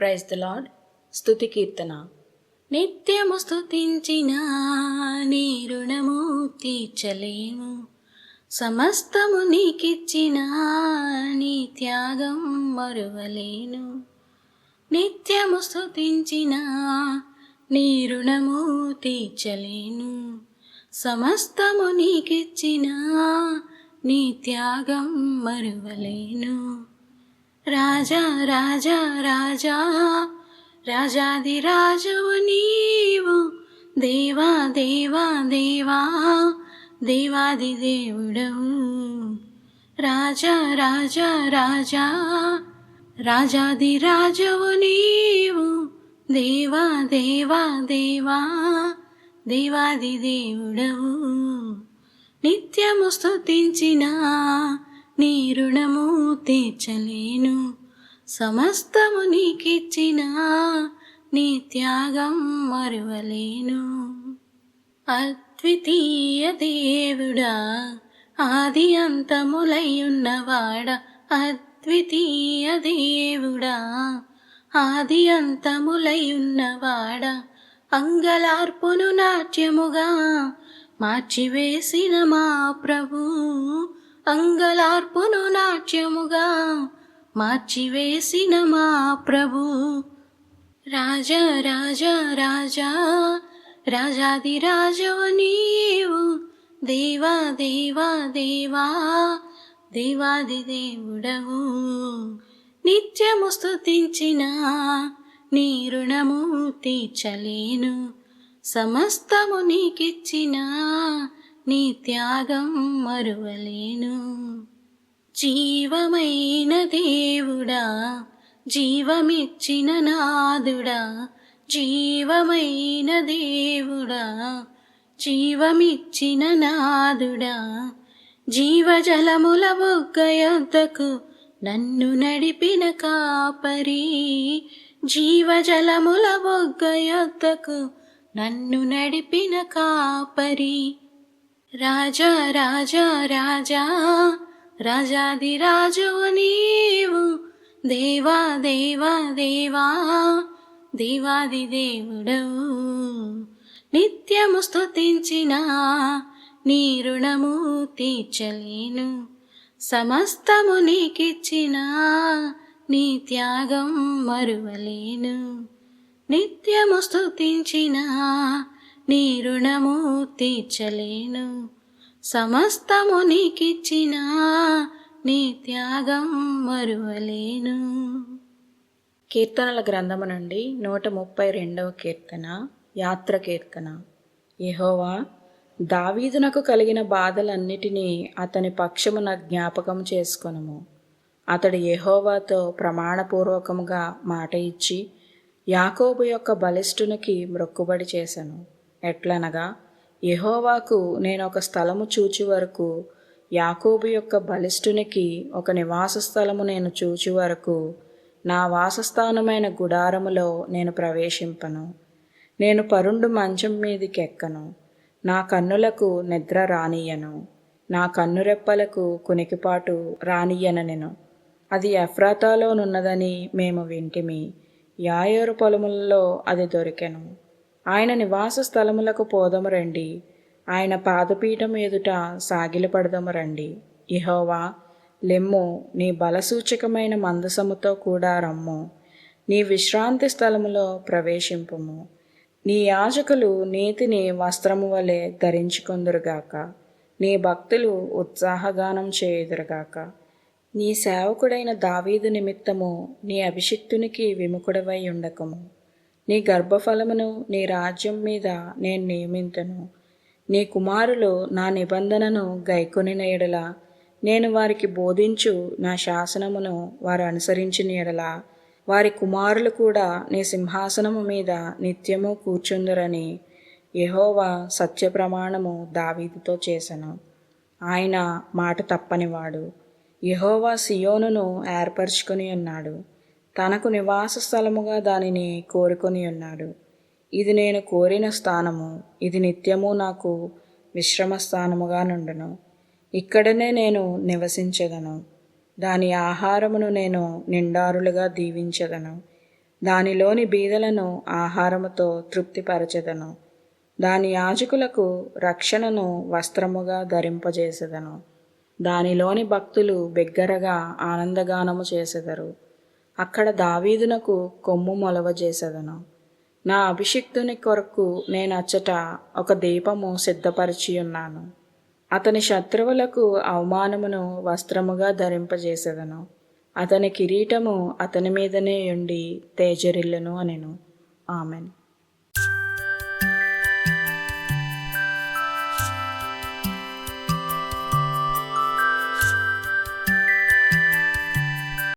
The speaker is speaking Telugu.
Praise the lord. స్తుతి కీర్తన. నిత్యము స్తుతించిన నీ రుణము తీర్చలేము, సమస్తము నీకిచ్చిన నీ త్యాగం మరువలేను. నిత్యము స్తుతించిన నీ రుణము తీర్చలేను, సమస్తము నీకిచ్చిన నీ త్యాగం మరువలేను. రాజా రాజా రాజా రాజాది రాజువు నీవు, దేవా దేవా దేవా దేవాది దేవుడవు. రాజా రాజా రాజా రాజాది రాజువు నీవు, దేవా దేవా దేవా దేవాది దేవుడవు. నిత్యము స్తుతించిన నీ రుణము తీర్చలేను, సమస్తము నీకిచ్చిన నీ త్యాగం మరువలేను. అద్వితీయ దేవుడా, ఆది అంతములైయున్నవాడా, అద్వితీయ దేవుడా, ఆది అంతములైయున్నవాడా, అంగలార్పును నాట్యముగా మార్చివేసిన మా ప్రభు, అంగలార్పును నాట్యముగా మార్చివేసిన మా ప్రభు. రాజా రాజా రాజా రాజాది రాజువు నీవు, దేవా దేవా దేవా దేవాది దేవుడవు. నిత్యము స్తుతించిన నీ రుణము తీర్చలేను, సమస్తము నీకిచ్చిన నీ త్యాగం మరువలేను. జీవమైన దేవుడా, జీవమిచ్చిన నాదుడా, జీవమైన దేవుడా, జీవమిచ్చిన నాదుడా, జీవజలముల బుగ్గ యొద్దకు నన్ను నడిపిన కాపరి, జీవజలముల బుగ్గ యొద్దకు నన్ను నడిపిన కాపరి. రాజా రాజా రాజా రాజాది రాజువు నీవు, దేవా దేవా దేవా దేవాది దేవుడవు. నిత్యము స్తుతించిన నీ రుణము తీర్చలేను, సమస్తము నీకిచ్చిన నీ త్యాగం మరువలేను. నిత్యము స్తుతించిన నీ రుణము తీర్చలేను, సమస్తము నీకిచ్చిన నీ త్యాగం మరువలేను. కీర్తనల గ్రంథము నుండి 132వ కీర్తన, యాత్ర కీర్తన. యెహోవా, దావీదునకు కలిగిన బాధలన్నిటినీ అతని పక్షమున జ్ఞాపకం చేసుకొనుము. అతడు యెహోవాతో ప్రమాణపూర్వకముగా మాట ఇచ్చి యాకోబు యొక్క బలిష్ఠునికి మ్రొక్కుబడి చేసెను. ఎట్లనగా, యెహోవాకు నేను ఒక స్థలము చూచి వరకు, యాకోబు యొక్క బలిష్ఠునికి ఒక నివాస స్థలము నేను చూచి వరకు, నా వాసస్థానమైన గుడారములో నేను ప్రవేశింపను. నేను పరుండు మంచం మీదికెక్కను, నా కన్నులకు నిద్ర రానియను, నా కన్నురెప్పలకు కునికిపాటు రానియనెను. అది ఎఫ్రాతాలోనున్నదని మేము వింటిమి, యాయేరు పొలములలో అది దొరికెను. ఆయన నివాస స్థలములకు పోదము రండి, ఆయన పాదపీఠం ఎదుట సాగిలపడదము రండి. యెహోవా, లెమ్ము, నీ బలసూచకమైన మందసముతో కూడా రమ్ము, నీ విశ్రాంతి స్థలములో ప్రవేశింపుము. నీ యాజకులు నీతిని వస్త్రము వలె ధరించుకొందురుగాక, నీ భక్తులు ఉత్సాహగానం చేయుదురుగాక. నీ సేవకుడైన దావీదు నిమిత్తము నీ అభిషిక్తునికి విముఖుడవై ఉండకము. నీ గర్భఫలమును నీ రాజ్యం మీద నేను నియమింతును. నీ కుమారులు నా నిబంధనను గైకొనిన ఎడల, నేను వారికి బోధించు నా శాసనమును వారు అనుసరించిన ఎడల, వారి కుమారులు కూడా నీ సింహాసనము మీద నిత్యము కూర్చుందురని యెహోవా సత్యప్రమాణము దావీదుతో చేసెను. ఆయన మాట తప్పనివాడు. యెహోవా సియోనును ఏర్పరచుకొని ఉన్నాడు, తనకు నివాస స్థలముగా దానిని కోరుకొని ఉన్నాడు. ఇది నేను కోరిన స్థానము, ఇది నిత్యము నాకు విశ్రమ స్థానముగా నుండును. ఇక్కడనే నేను నివసించెదను, దాని ఆహారమును నేను నిండారులుగా దీవించెదను. దానిలోని బీదలను ఆహారముతో తృప్తిపరచెదను. దాని యాజకులకు రక్షణను వస్త్రముగా ధరింపజేసెదను. దానిలోని భక్తులు బిగ్గరగా ఆనందగానము చేసెదరు. అక్కడ దావీదునకు కొమ్ము మొలవజేసెదను. నా అభిషిక్తుని కొరకు నేనచ్చట ఒక దీపము సిద్ధపరిచియున్నాను. అతని శత్రువులకు అవమానమును వస్త్రముగా ధరింపజేసెదను. అతని కిరీటము అతని మీదనే ఉండి తేజరిల్లును అనెను. ఆమెన్.